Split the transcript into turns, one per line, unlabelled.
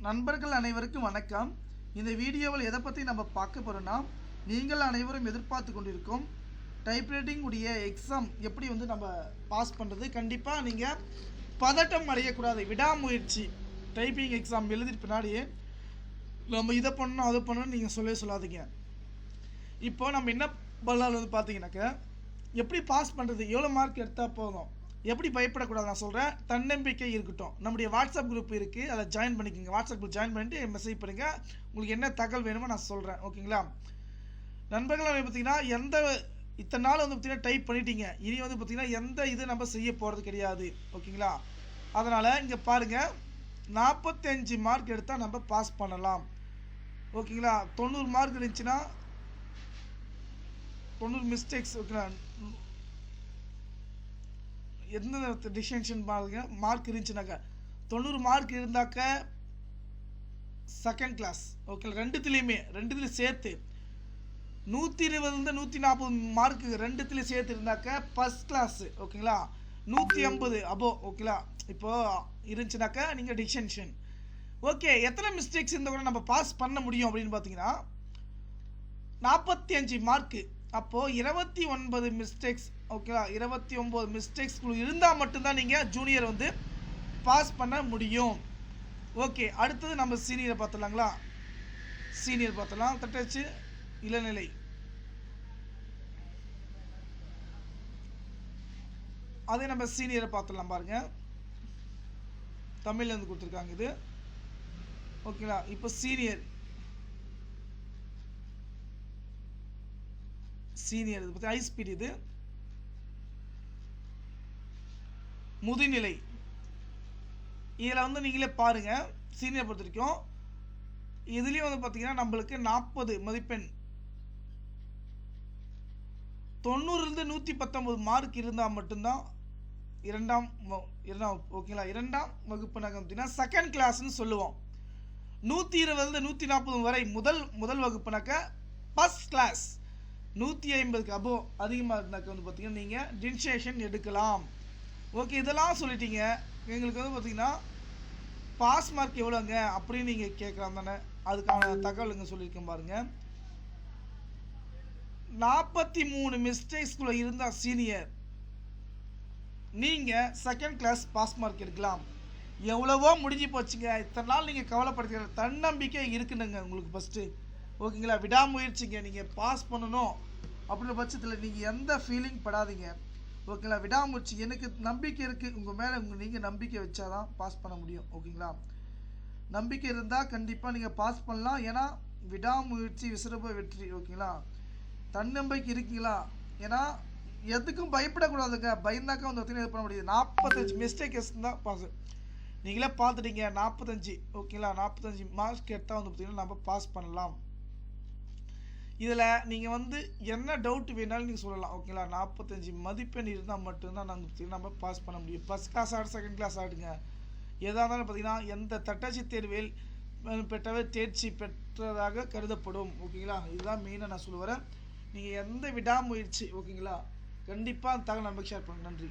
நண்பர்கள் அனைவருக்கும் வணக்கம். இந்த வீடியோவில் எதை பற்றி நம்ம பார்க்க போகிறோன்னா, நீங்கள் அனைவரும் எதிர்பார்த்து கொண்டிருக்கும் டைப்ரைட்டிங் உடைய எக்ஸாம் எப்படி நம்ம பாஸ் பண்ணுறது. கண்டிப்பாக நீங்கள் பதட்டம் அடையக்கூடாது. விடாமுயற்சி. டைப்பிங் எக்ஸாம் எழுதிட்டு பின்னாடியே நம்ம இதை பண்ணணும் அதை பண்ணணும்னு நீங்கள் சொல்லாதீங்க. இப்போ நம்ம என்ன பண்ணலாம் பார்த்தீங்கன்னாக்க, எப்படி பாஸ் பண்ணுறது, எவ்வளோ மார்க் எடுத்தால் போதும், எப்படி பயப்படக்கூடாது நான் சொல்கிறேன். தன்னம்பிக்கை இருக்கட்டும். நம்முடைய வாட்ஸ்அப் குரூப் இருக்குது, அதை ஜாயின் பண்ணிக்கோங்க. வாட்ஸ்அப் குரூப் ஜாயின் பண்ணிட்டு மெசேஜ் பண்ணுங்கள். உங்களுக்கு என்ன தகவல் வேணுமோ நான் சொல்கிறேன். ஓகேங்களா நண்பர்கள்? பார்த்தீங்கன்னா இத்தனை நாள் பார்த்தீங்கன்னா டைப் பண்ணிட்டீங்க. இனி பார்த்தீங்கன்னா எந்த இது நம்ம செய்ய போகிறது கிடையாது. ஓகேங்களா? அதனால் இங்கே பாருங்கள், 45 மார்க் எடுத்தால் நம்ம பாஸ் பண்ணலாம். ஓகேங்களா? 90 மார்க் இருந்துச்சுன்னா 90 மிஸ்டேக்ஸ். ஓகேங்களா? எந்த டிஸ்டிங்ஷன் பாருங்க மார்க் இருந்துச்சுனாக்கா 90 மார்க் இருந்தாக்க செகண்ட் கிளாஸ். ஓகே, ரெண்டுத்துலேயும் சேர்த்து 120 140 மார்க் ரெண்டுத்துலேயும் சேர்த்து இருந்தாக்க ஃபர்ஸ்ட் கிளாஸ். ஓகேங்களா? 150 அபோ. ஓகேங்களா? இப்போ இருந்துச்சுனாக்கா நீங்கள் டிஸ்டிங்ஷன். ஓகே, எத்தனை மிஸ்டேக்ஸ் இருந்தால் கூட நம்ம பாஸ் பண்ண முடியும் அப்படின்னு பார்த்தீங்கன்னா 45 மார்க்கு. அப்போது 29 மிஸ்டேக்ஸ். ஓகேவா? 29 மிஸ்டேக்ஸ் இருந்தால் மட்டும்தான் நீங்கள் ஜூனியர் பாஸ் பண்ண முடியும். ஓகே, அடுத்தது நம்ம சீனியரை பார்த்துலாங்களா? சீனியர் பார்த்தலாம். தட்டச்சு இளநிலை. அதே நம்ம சீனியரை பார்த்துலாம் பாருங்க. தமிழ்லேருந்து கொடுத்துருக்காங்க இது. ஓகேங்களா? இப்போ சீனியர் இது பற்றி ஹை ஸ்பீட். இது முதுநிலை. இதில் நீங்களே பாருங்கள். சீனியர் பொறுத்த வரைக்கும் இதுலேயும் பார்த்தீங்கன்னா நம்மளுக்கு 40 மதிப்பெண், 90 119 மார்க் இருந்தால் மட்டும்தான் இரண்டாம். ஓகேங்களா? இரண்டாம் வகுப்பு பார்த்தீங்கன்னா செகண்ட் கிளாஸ்ன்னு சொல்லுவோம். 120 140 வரை முதல் வகுப்புனாக்க ஃபர்ஸ்ட் கிளாஸ். 150க்கு அபோ அதிகமாக இருந்தாக்க பார்த்தீங்கன்னா நீங்கள் டிஸ்டிங்ஷன் எடுக்கலாம். ஓகே, இதெல்லாம் சொல்லிட்டீங்க. எங்களுக்கு பார்த்தீங்கன்னா பாஸ் மார்க் எவ்வளோங்க அப்படின்னு நீங்கள் கேட்கலாம் தானே? அதுக்கான தகவலுங்க சொல்லியிருக்கேன் பாருங்கள். 43 மிஸ்டேக்ஸ்குள்ளே இருந்தால் சீனியர் நீங்கள் செகண்ட் கிளாஸ் பாஸ் மார்க் எடுக்கலாம். எவ்வளவோ முடிஞ்சு போச்சுங்க. இத்தனை நாள் நீங்கள் கவலைப்படுத்திக்கிற தன்னம்பிக்கை இருக்குனுங்க உங்களுக்கு ஃபஸ்ட்டு. ஓகேங்களா? விடாமுயற்சிங்க. நீங்கள் பாஸ் பண்ணணும் அப்படின்ற பட்சத்தில் நீங்கள் எந்த ஃபீலிங் படாதீங்க. ஓகேங்களா? விடாமுயற்சி. எனக்கு நம்பிக்கை இருக்குது உங்கள் மேலே. நீங்கள் நம்பிக்கை வச்சாதான் பாஸ் பண்ண முடியும். ஓகேங்களா? நம்பிக்கை இருந்தால் கண்டிப்பாக நீங்கள் பாஸ் பண்ணலாம். ஏன்னா விடாமுயற்சி விசிறப்ப வெற்றி. ஓகேங்களா? தன்னம்பிக்கை இருக்கீங்களா? ஏன்னா எதுக்கும் பயப்படக்கூடாதுங்க. பயந்தாக்கா பார்த்தீங்கன்னா இது பண்ண முடியாது. 45 மிஸ்டேக்ஸ் தான் பாஸ். நீங்களே பார்த்துட்டீங்க 45. ஓகேங்களா? 45 மார்க் எடுத்தால் பார்த்தீங்கன்னா நம்ம பாஸ் பண்ணலாம். இதில் நீங்கள் என்ன டவுட் வேணாலும் நீங்கள் சொல்லலாம். ஓகேங்களா? 45 மதிப்பெண் இருந்தால் மட்டும்தான் நம்ம பாஸ் பண்ண முடியும். ஃபஸ்ட் கிளாஸ் ஆடு செகண்ட் கிளாஸ் ஆடுங்க எதாக இருந்தாலும் பார்த்தீங்கன்னா எந்த தட்டச்சு தேர்வில் பெற்றவர் தேர்ச்சி பெற்றதாக கருதப்படும். ஓகேங்களா? இதுதான் மெயினாக நான் சொல்லுவேன். நீங்கள் எந்த விடாமுயற்சி. ஓகேங்களா? கண்டிப்பாக அந்த தகவல் நமக்கு ஷேர் பண்ணுங்க. நன்றி.